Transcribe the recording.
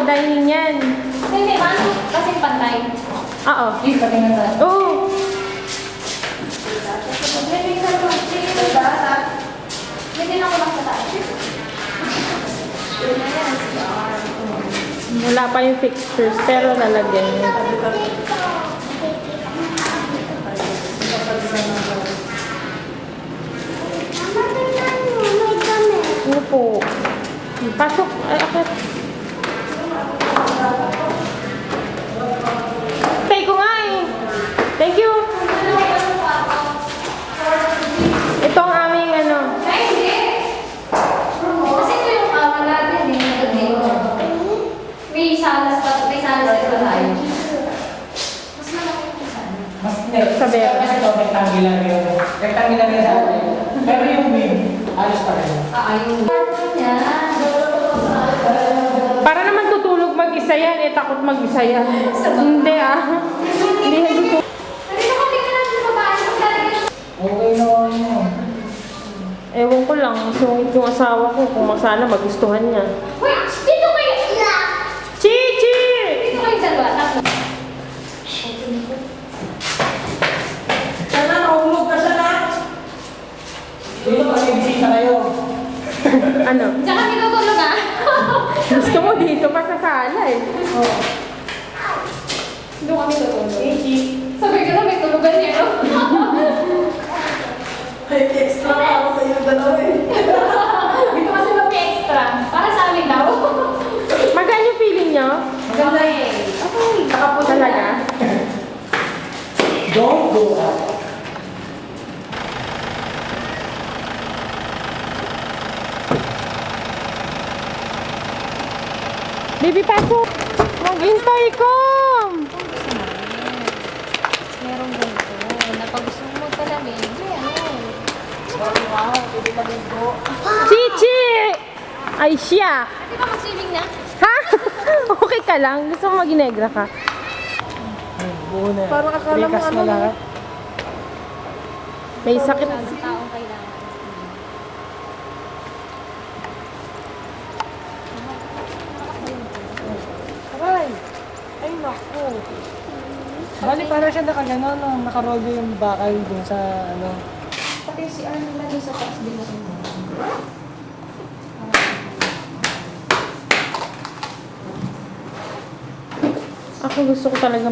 dining yan. Hindi, paano? Kasing pantay. Oo. Hindi, pati nga tayo. Oo. Hindi na ako lang sa taas. Wala pa yung fixtures, pero lalagyan niya. Ano po? Pasok. Ay, akit. Take ko nga eh. Thank you. Ito ang aming ano. Ay, hindi. Kasi ito yung kawan natin eh. May salas pa tayo. Mas malaki yung sana. Mas Sa bero. Kasi ito, rectangular yun. Rectangular yun sa atin. Pero yung wing, ayos pa rin. Ayun. Yan. Para naman tutulog mag-isa yan, eh takot mag-isa yan. Hindi ah. Hindi tutulog. Nandito kami ka natin babae. Okay naman yun. Ewan ko lang, sungit yung asawa ko kung sana magustuhan niya. Wait, dito kayo. Chichi! Dito kayo dalawa. Tapos. Sana, naulog ka sana. Dito kasi bisita kayo. Ano? Diyan kami tutulog ah. Gusto mo dito pa sa sala eh. Oo. Doon kami tutulog. Sabi ko na may tulugan niya, no? Ay, extra pa ako sa iyo dalawa eh. Dito kasi mag-extra. Para sa amin daw. Magaan yung feeling niyo? Maganda eh. Okay. Nakapunta talaga? Don't go out. Baby, pasok! Maghintay ko! Merong ganito. Napag gusto mo magpalamig. Wow, pwede pa ganito. Chichi! Ay, siya! Di ba mag-swimming na? Ha? Okay ka lang? Gusto mo mag-inegra ka? Buo na. Parang akala mo ano na. May sakit. Sa taong kailangan. Aray! Ay, naku. Bali, parang siya nakagano, no? Nakaroll yung bakal dun sa, ano. Pati si Arno na doon sa taas din na Ako gusto ko talaga